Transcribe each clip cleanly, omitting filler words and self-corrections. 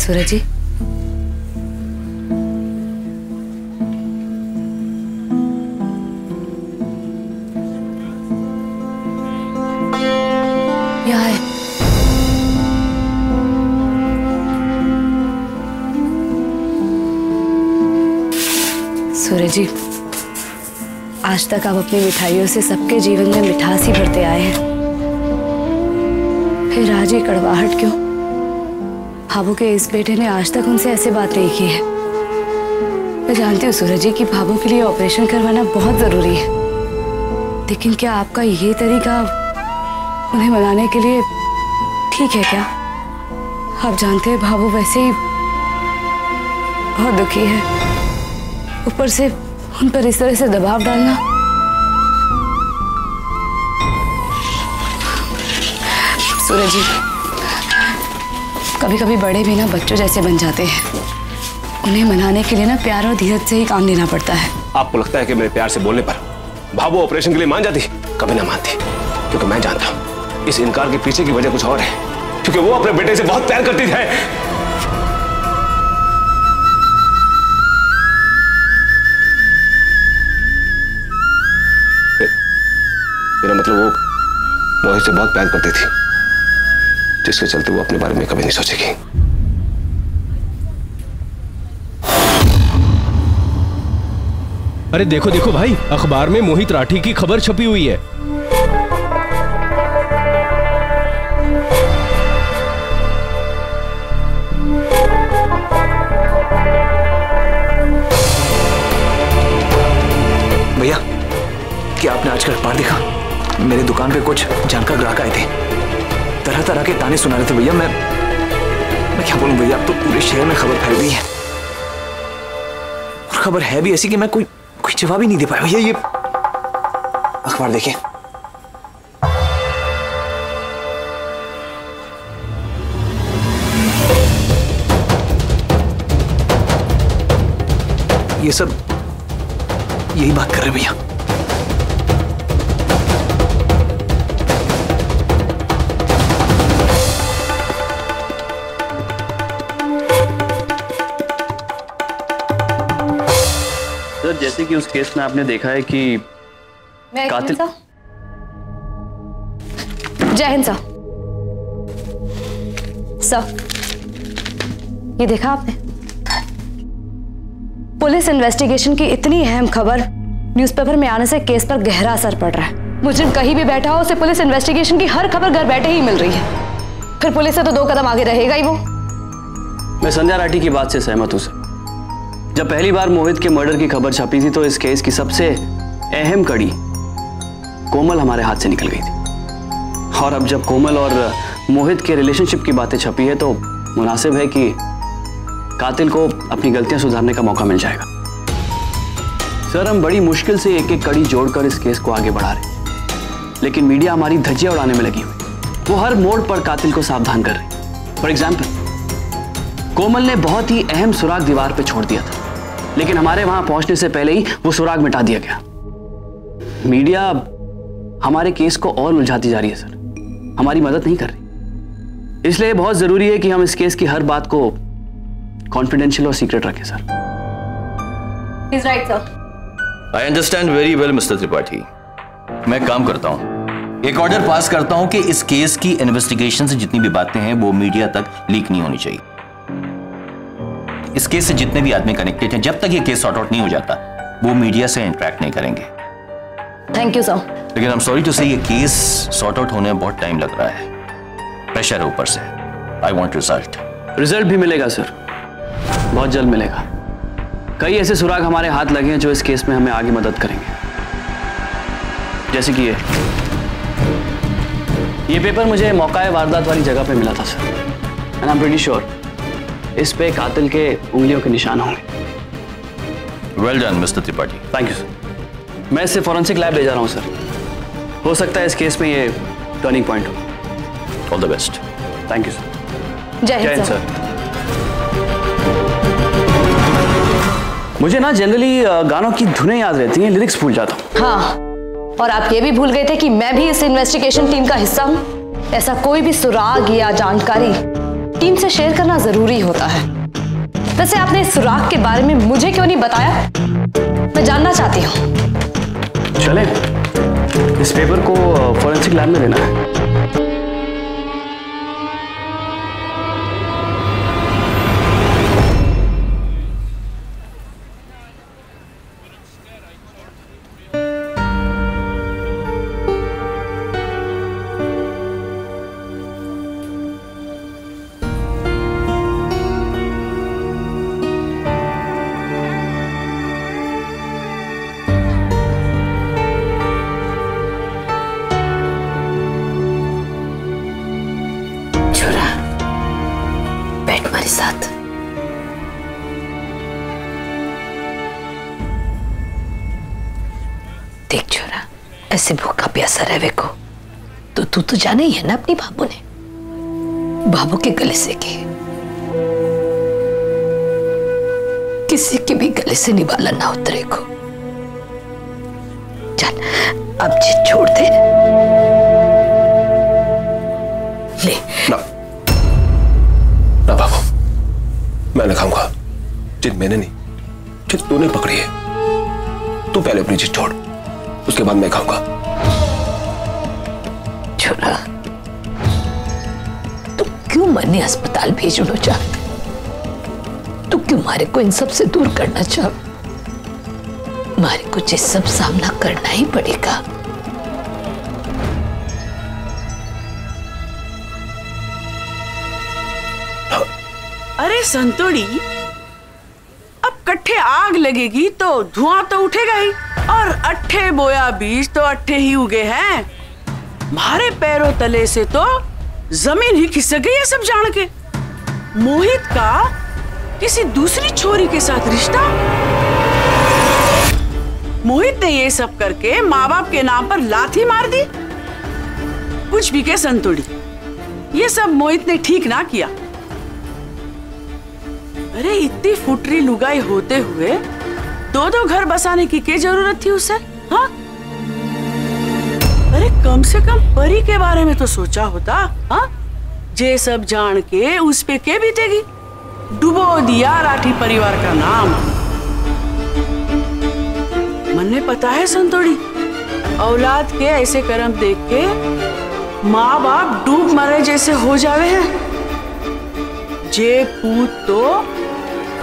सूरज जी? यहाँ है। सूरज जी, आज तक आप अपनी मिठाइयों से सबके जीवन में मिठास ही भरते आए हैं, फिर आज ये कड़वाहट क्यों? भाभू के इस बेटे ने आज तक उनसे ऐसे बात नहीं की है। मैं जानती हूँ सूरज जी कि भाभू के लिए ऑपरेशन करवाना बहुत जरूरी है, लेकिन क्या आपका ये तरीका उन्हें मनाने के लिए ठीक है क्या? आप जानते हैं भाभू वैसे ही बहुत दुखी है, ऊपर से उन पर इस तरह से दबाव डालना। सूरज जी, कभी कभी बड़े भी ना बच्चों जैसे बन जाते हैं, उन्हें मनाने के लिए ना प्यार और धीरज से ही काम लेना पड़ता है। आपको लगता है कि मेरे प्यार से बोलने पर भाभू ऑपरेशन के लिए मान जाती? कभी ना मानती, क्योंकि मैं जानता हूं इस इनकार के पीछे की वजह कुछ और है, क्योंकि वो अपने बेटे से बहुत प्यार करती है। मेरा मतलब वो मोहित से बहुत प्यार करती थी, जिसके चलते वो अपने बारे में कभी नहीं सोचेगी। अरे देखो देखो भाई, अखबार में मोहित राठी की खबर छपी हुई है। भैया, क्या आपने आज का अखबार देखा? मेरे दुकान पे कुछ जानकार ग्राहक आए थे, तरह तरह के ताने सुना रहे थे। भैया मैं क्या बोलूं भैया, अब तो पूरे शहर में खबर फैल गई है, और खबर है भी ऐसी कि मैं कोई जवाब ही नहीं दे पाया। भैया ये अखबार देखिए। ये सब यही बात कर रहे भैया। सर, जैसे कि उस केस में आपने देखा है कि कातिल। जय हिंद सर। सर, ये देखा आपने? पुलिस इन्वेस्टिगेशन की इतनी अहम खबर न्यूज़पेपर में आने से केस पर गहरा असर पड़ रहा है। मुजरिम कहीं भी बैठा हो, उसे पुलिस इन्वेस्टिगेशन की हर खबर घर बैठे ही मिल रही है। फिर पुलिस से तो 2 कदम आगे रहेगा ही वो। मैं संध्या राठी की बात से सहमत हूं सर। जब पहली बार मोहित के मर्डर की खबर छपी थी तो इस केस की सबसे अहम कड़ी कोमल हमारे हाथ से निकल गई थी, और अब जब कोमल और मोहित के रिलेशनशिप की बातें छपी है तो मुनासिब है कि कातिल को अपनी गलतियां सुधारने का मौका मिल जाएगा। सर, हम बड़ी मुश्किल से एक एक कड़ी जोड़कर इस केस को आगे बढ़ा रहे, लेकिन मीडिया हमारी धज्जियां उड़ाने में लगी हुई। वो हर मोड़ पर कातिल को सावधान कर रही। फॉर एग्जाम्पल, कोमल ने बहुत ही अहम सुराग दीवार पे छोड़ दिया था, लेकिन हमारे वहां पहुंचने से पहले ही वो सुराग मिटा दिया गया। मीडिया हमारे केस को और उलझाती जा रही है सर, हमारी मदद नहीं कर रही। इसलिए बहुत जरूरी है कि हम इस केस की हर बात को कॉन्फिडेंशियल और सीक्रेट रखें sir. He's right, sir. I understand very well, mister Tripathi. मैं काम करता हूं, एक ऑर्डर पास करता हूं कि इस केस की इन्वेस्टिगेशन से जितनी भी बातें हैं वो मीडिया तक लीक नहीं होनी चाहिए। इस केस से जितने भी आदमी कनेक्टेड हैं, जब तक ये केस सॉर्ट आउट नहीं हो जाता वो मीडिया से इंटरेक्ट नहीं करेंगे। Thank you sir. लेकिन आई एम सॉरी टू से ये केस सॉर्ट आउट होने में बहुत टाइम लग रहा है, प्रेशर है ऊपर से। आई वांट रिजल्ट भी मिलेगा सर, बहुत जल्द मिलेगा। कई ऐसे सुराग हमारे हाथ लगे हैं जो इस केस में हमें आगे मदद करेंगे, जैसे कि ये पेपर मुझे मौका वारदात वाली जगह पे मिला था sir, and I am pretty sure इस पे कातिल के उंगलियों के निशान होंगे। Well done mister Tripathi. Thank you sir. मैं इसे फॉरेंसिक लैब ले जा रहा हूं सर, हो सकता है इस केस में ये टर्निंग पॉइंट हो। All the best. Thank you sir. जय हिंद सर। मुझे ना जनरली गानों की धुनें याद रहती हैं, लिरिक्स भूल जाता हूँ। हाँ, और आप ये भी भूल गए थे कि मैं भी इस इन्वेस्टिगेशन टीम का हिस्सा हूँ। ऐसा कोई भी सुराग या जानकारी टीम से शेयर करना जरूरी होता है। वैसे आपने इस सुराग के बारे में मुझे क्यों नहीं बताया? मैं जानना चाहती हूँ। चले, इस पेपर को फॉरेंसिक लैब में देना है। साथ देख छोरा, ऐसे भूखा प्यासा रहे को तो तू तो जाने ही है ना अपनी बाबू ने, बाबू के गले से के किसी के भी गले से निवाला ना उतरे को। चल अब जिद छोड़ दे। ले ना बाबू, मैं न खाऊंगा। जिद मैंने नहीं, जिद तूने पकड़ी है। तू पहले अपनी जिद छोड़, उसके बाद मैं खाऊंगा। छोरा, तू क्यों मरने अस्पताल भेजना चाहते? तू क्यों मारे को इन सब से दूर करना चाह? मारे को ये सब सामना करना ही पड़ेगा। अरे संतोड़ी, अब कट्ठे आग लगेगी तो धुआं तो उठेगा ही, और अट्ठे बोया बीज तो अट्ठे ही उगे हैं। मारे पैरों तले से तो जमीन ही खिसक गई है सब जान के। मोहित का किसी दूसरी छोरी के साथ रिश्ता। मोहित ने ये सब करके माँ बाप के नाम पर लाठी मार दी। कुछ भी के संतोड़ी, ये सब मोहित ने ठीक ना किया। अरे इतनी फुटरी लुगाई होते हुए दो दो घर बसाने की क्या जरूरत थी उसे? हाँ, अरे कम से कम परी के बारे में तो सोचा होता। हाँ, जे सब जान के उस पे क्या बीतेगी? डुबो दिया राठी परिवार का नाम। मन में पता है संतोड़ी, औलाद के ऐसे कर्म देख के माँ बाप डूब मरे जैसे हो जावे हैं। जे पूत तो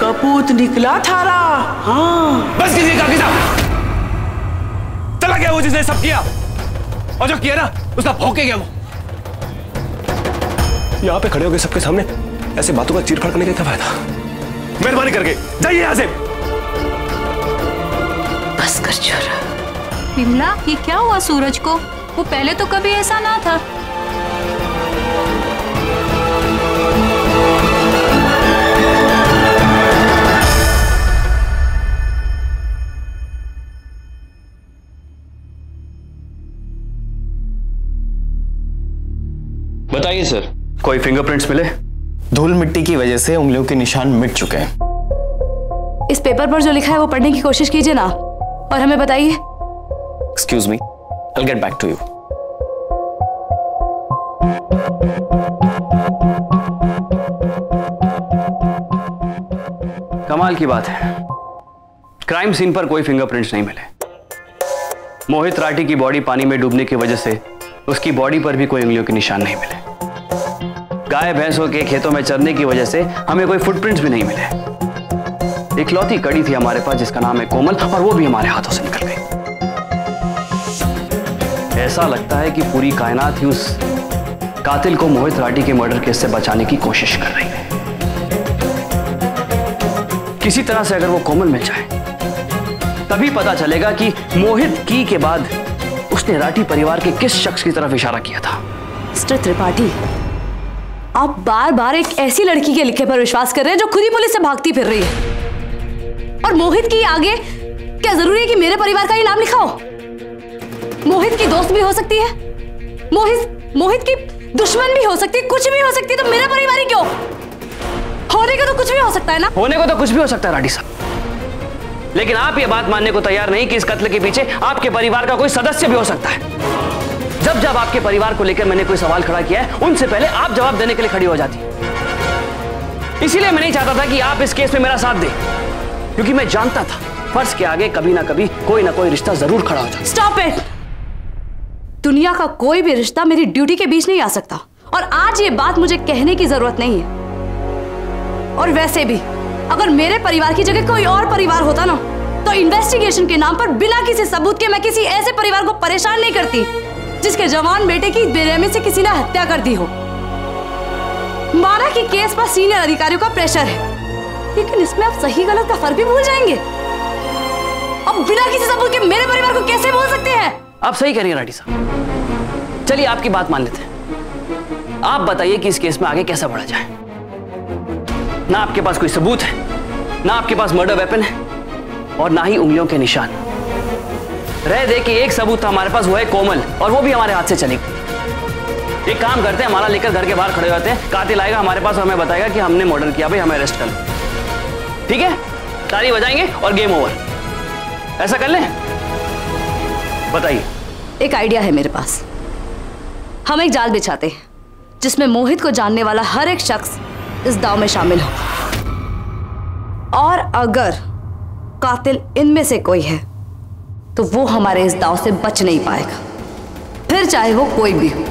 कपूत निकला थारा। हाँ बस कीजिए काकी साहब, चला गया वो जिसने सब किया, और जो किया ना उसका भौंके गया। वो यहाँ पे खड़े हो गए सबके सामने ऐसे बातों का चीर फाड़ करने का क्या फायदा? मेहरबानी करके जाइए यहाँ से। बस कर छोरा। विमला, ये क्या हुआ सूरज को? वो पहले तो कभी ऐसा ना था। बताइए सर, कोई फिंगरप्रिंट्स मिले? धूल मिट्टी की वजह से उंगलियों के निशान मिट चुके हैं। इस पेपर पर जो लिखा है वो पढ़ने की कोशिश कीजिए ना, और हमें बताइए। Excuse me, I will get back to you. कमाल की बात है, क्राइम सीन पर कोई फिंगरप्रिंट्स नहीं मिले। मोहित राठी की बॉडी पानी में डूबने की वजह से उसकी बॉडी पर भी कोई उंगलियों के निशान नहीं मिले। गाय भैंसों के खेतों में चरने की वजह से हमें कोई फुटप्रिंट्स भी नहीं मिले। इकलौती कड़ी थी हमारे पास जिसका नाम है कोमल, और वो भी हमारे हाथों से निकल गई। ऐसा लगता है कि पूरी कायनात ही उस कातिल को मोहित राठी के मर्डर केस से बचाने की कोशिश कर रही है। किसी तरह से अगर वो कोमल मिल जाए तभी पता चलेगा कि मोहित की के बाद उसने राठी परिवार के किस शख्स की तरफ इशारा किया था। मिस्टर त्रिपाठी, आप बार बार एक ऐसी लड़की के लिखे पर विश्वास कर रहे हैं जो खुद ही पुलिस से भागती फिर रही है। और मोहित की आगे क्या जरूरी है कि मेरे परिवार का ही नाम लिखा हो? मोहित की दोस्त भी हो सकती है, मोहित की दुश्मन भी हो सकती है, कुछ भी हो सकती है। तो मेरा परिवार ही क्यों? होने को तो कुछ भी हो सकता है ना? होने को तो कुछ भी हो सकता है राठी साहब, लेकिन आप ये बात मानने को तैयार नहीं कि इस कत्ल के पीछे आपके परिवार का कोई सदस्य भी हो सकता है। जब जब आपके परिवार को लेकर मैंने कोई सवाल खड़ा किया है, उनसे पहले आप जवाब देने के लिए खड़ी हो जाती है। इसीलिए मैं नहीं चाहता था कि आप इस केस में मेरा साथ दें, क्योंकि मैं जानता था फर्ज के आगे कभी ना कभी कोई ना कोई रिश्ता जरूर खड़ा हो जाता। Stop it. दुनिया का कोई भी रिश्ता मेरी ड्यूटी के बीच नहीं आ सकता, और आज ये बात मुझे कहने की जरूरत नहीं है। और वैसे भी अगर मेरे परिवार की जगह कोई और परिवार होता ना, तो इन्वेस्टिगेशन के नाम पर बिना किसी सबूत के मैं किसी ऐसे परिवार को परेशान नहीं करती जिसके जवान बेटे की बेरहमी से किसी ने हत्या कर दी हो। माना कि केस पर सीनियर अधिकारियों का प्रेशर है, लेकिन इसमें आप सही गलत का फर्क भी भूल जाएंगे। अब बिना किसी सबूत के मेरे परिवार को कैसे बोल सकते हैं? आप सही कह रही हैं राठी साहब। चलिए आपकी बात मान लेते हैं। आप बताइए कि इस केस में आगे कैसा बढ़ा जाए। ना आपके पास कोई सबूत है, ना आपके पास मर्डर वेपन है, और ना ही उंगलियों के निशान। रह दे कि एक सबूत था हमारे पास, वो है कोमल, और वो भी हमारे हाथ से चली गई। एक काम करते हैं, हमारा लेकर घर के बाहर खड़े होते हैं, कातिल आएगा हमारे पास और हमें बताएगा कि हमने मर्डर किया, भाई हमें अरेस्ट कर लो। ठीक है, ताली बजाएंगे और गेम ओवर। ऐसा कर लें? बताइए। एक आइडिया है मेरे पास। हम एक जाल बिछाते हैं जिसमें मोहित को जानने वाला हर एक शख्स इस दांव में शामिल हो, और अगर कातिल इनमें से कोई है तो वो हमारे इस दांव से बच नहीं पाएगा, फिर चाहे वो कोई भी हो।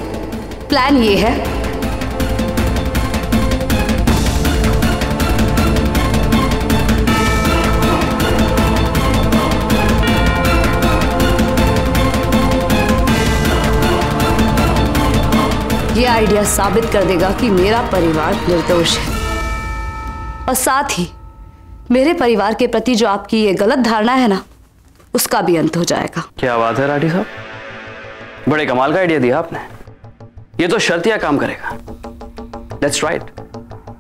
प्लान ये है, ये आइडिया साबित कर देगा कि मेरा परिवार निर्दोष है, और साथ ही मेरे परिवार के प्रति जो आपकी ये गलत धारणा है ना, उसका भी अंत हो जाएगा। क्या बात है राठी साहब, बड़े कमाल का आइडिया दिया आपने। ये तो शर्तिया काम करेगा। That's right.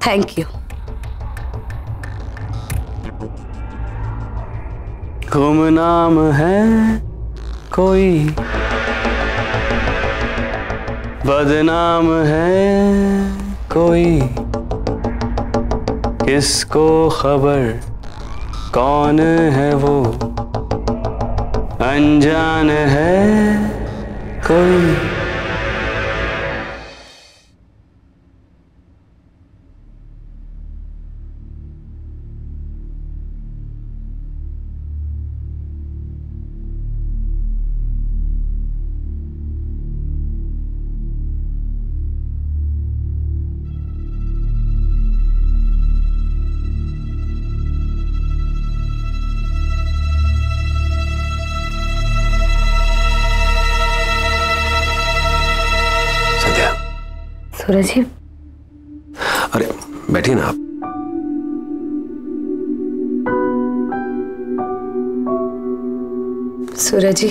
Thank you. गुमनाम है कोई, बदनाम है कोई, किसको खबर कौन है वो, अनजान है कोई। सूरज जी, अरे बैठिए ना आप। सूरज जी,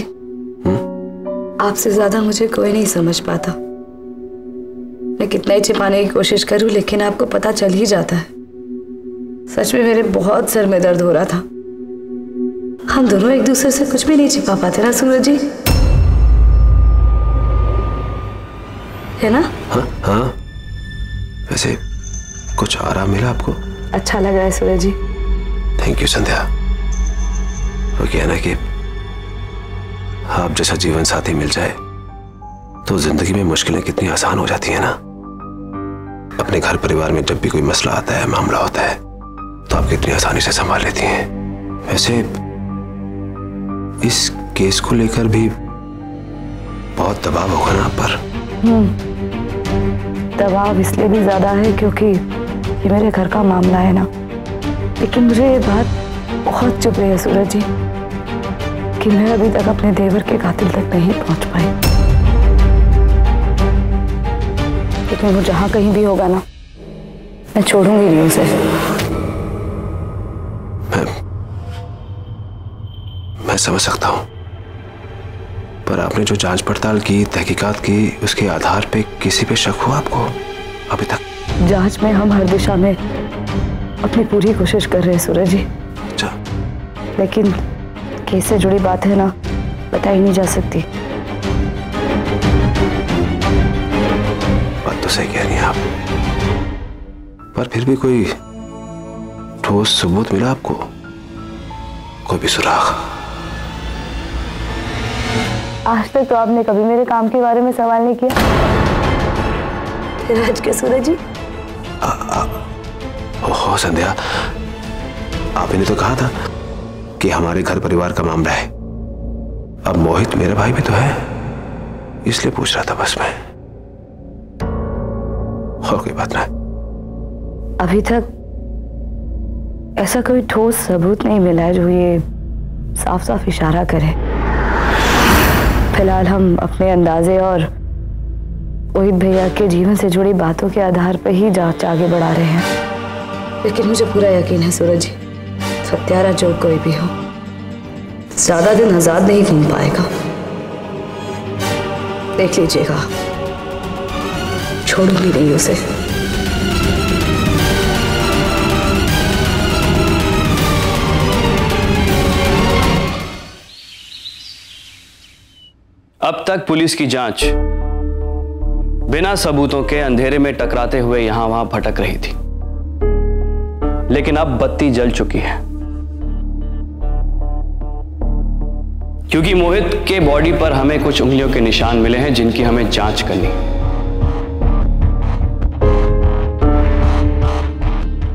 आपसे ज्यादा मुझे कोई नहीं समझ पाता। मैं कितना ही छिपाने की कोशिश करूं, लेकिन आपको पता चल ही जाता है। सच में मेरे बहुत सर में दर्द हो रहा था। हम दोनों एक दूसरे से कुछ भी नहीं छिपा पाते ना सूरज जी, है ना? हाँ। वैसे कुछ आराम मिला आपको? अच्छा लग रहा है सूरज जी। थैंक यू संध्या। वो क्या है ना कि आप जैसा जीवन साथी मिल जाए तो जिंदगी में मुश्किलें कितनी आसान हो जाती है ना। अपने घर परिवार में जब भी कोई मसला आता है, मामला होता है, तो आप कितनी आसानी से संभाल लेती हैं। वैसे इस केस को लेकर भी बहुत दबाव होगा ना आप पर? दबाव इसलिए भी ज्यादा है क्योंकि ये मेरे घर का मामला है ना। लेकिन मुझे ये बात बहुत चुभ रही है सूरज जी कि मैं अभी तक अपने देवर के कातिल तक नहीं पहुंच पाई। लेकिन वो जहां कहीं भी होगा ना, मैं छोड़ूंगी नहीं उसे। मैं समझ सकता हूं, पर आपने जो जांच पड़ताल की, तहकीकात की, उसके आधार पे किसी पे शक हुआ आपको अभी तक? जांच में हम हर दिशा में अपनी पूरी कोशिश कर रहे हैं सूरज जी। अच्छा। लेकिन केस से जुड़ी बात है ना, बताई नहीं जा सकती। बात तो सही कह रही हैं आप, पर फिर भी कोई ठोस सबूत मिला आपको? कोई भी सुराग? आज तक तो आपने कभी मेरे काम के बारे में सवाल नहीं किया। राज के सूरज जी। ओहो संध्या, आपने तो कहा था कि हमारे घर परिवार का मामला है। अब मोहित मेरा भाई भी तो है, इसलिए पूछ रहा था बस मैं, और कोई बात नहीं। अभी तक ऐसा कोई ठोस सबूत नहीं मिला है जो ये साफ साफ इशारा करे। फिलहाल हम अपने अंदाजे और मोहित भैया के जीवन से जुड़ी बातों के आधार पर ही जांच आगे बढ़ा रहे हैं। लेकिन मुझे पूरा यकीन है सूरज जी, हत्यारा जो कोई भी हो, ज्यादा दिन आजाद नहीं घूम पाएगा। देख लीजिएगा, छोड़ूंगी नहीं उसे। अब तक पुलिस की जांच बिना सबूतों के अंधेरे में टकराते हुए यहां वहां भटक रही थी, लेकिन अब बत्ती जल चुकी है, क्योंकि मोहित के बॉडी पर हमें कुछ उंगलियों के निशान मिले हैं जिनकी हमें जांच करनी है।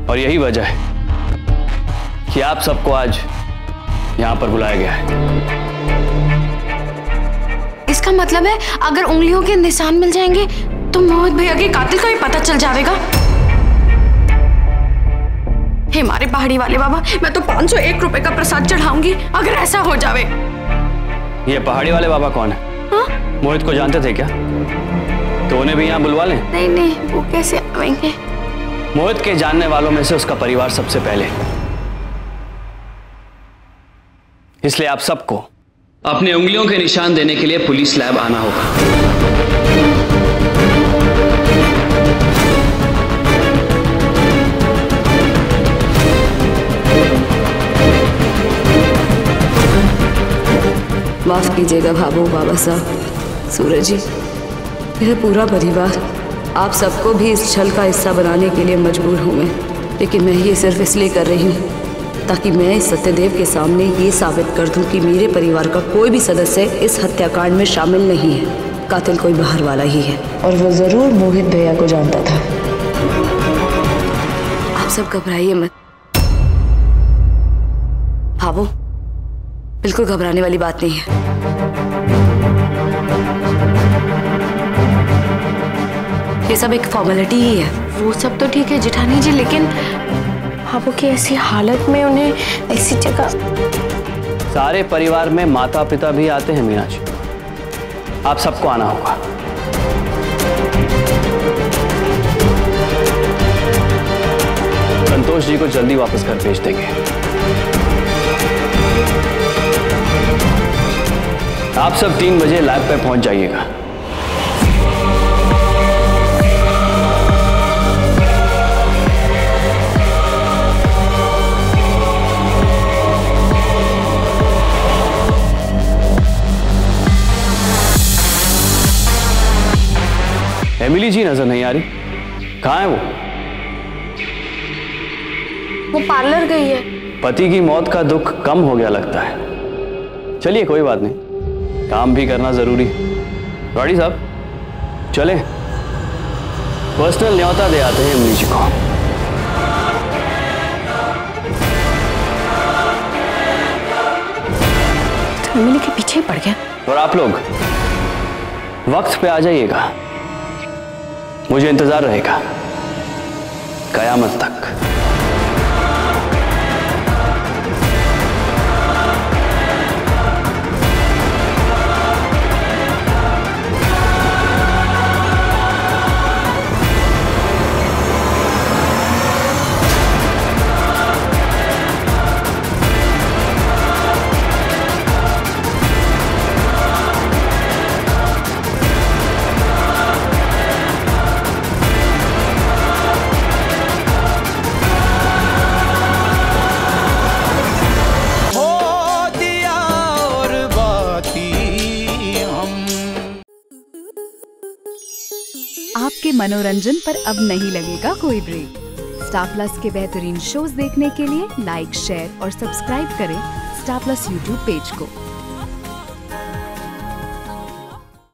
और यही वजह है कि आप सबको आज यहां पर बुलाया गया है। इसका मतलब है अगर उंगलियों के निशान मिल जाएंगे तो मोहित भैया के कातिल का भी पता चल जाएगा। हे हमारे पहाड़ी वाले बाबा, मैं तो 501 रुपए का प्रसाद चढ़ाऊंगी अगर ऐसा हो जावे। ये पहाड़ी वाले बाबा कौन है? हाँ? मोहित को जानते थे क्या? तो उन्हें भी यहाँ बुलवा लें। नहीं नहीं, वो कैसे आएंगे? मोहित के जानने वालों में से उसका परिवार सबसे पहले, इसलिए आप सबको अपनी उंगलियों के निशान देने के लिए पुलिस लैब आना होगा। माफ कीजिएगा भाभू, बाबा साहब, सूरज जी, मेरा पूरा परिवार आप सबको भी इस छल का हिस्सा बनाने के लिए मजबूर हूं मैं। लेकिन मैं ये सिर्फ इसलिए कर रही हूँ ताकि मैं इस सत्यदेव के सामने ये साबित कर दूं कि मेरे परिवार का कोई भी सदस्य इस हत्याकांड में शामिल नहीं है। कातिल कोई बाहर वाला ही है, और वो जरूर मोहित भैया को जानता था। आप सब घबराइए मत भाभू, बिल्कुल घबराने वाली बात नहीं है। ये सब एक फॉर्मेलिटी ही है। वो सब तो ठीक है जेठानी जी, लेकिन भाभू की ऐसी हालत में उन्हें ऐसी जगह। सारे परिवार में माता पिता भी आते हैं मीनाक्षी, आप सबको आना होगा। संतोष जी को जल्दी वापस घर भेज देंगे। आप सब 3 बजे लैब पे पहुंच जाइएगा। एमिली जी नजर नहीं आ रही, कहाँ है वो? वो पार्लर गई है। पति की मौत का दुख कम हो गया लगता है। चलिए कोई बात नहीं, काम भी करना जरूरी। रॉडी साहब चलें, पर्सनल न्योता दे आते हैं एमिली जी को। तो एमिली के पीछे ही पड़ गया। और आप लोग वक्त पे आ जाइएगा, मुझे इंतजार रहेगा कयामत तक। आपके मनोरंजन पर अब नहीं लगेगा कोई ब्रेक। स्टार प्लस के बेहतरीन शोज देखने के लिए लाइक, शेयर और सब्सक्राइब करें स्टार प्लस यूट्यूब पेज को।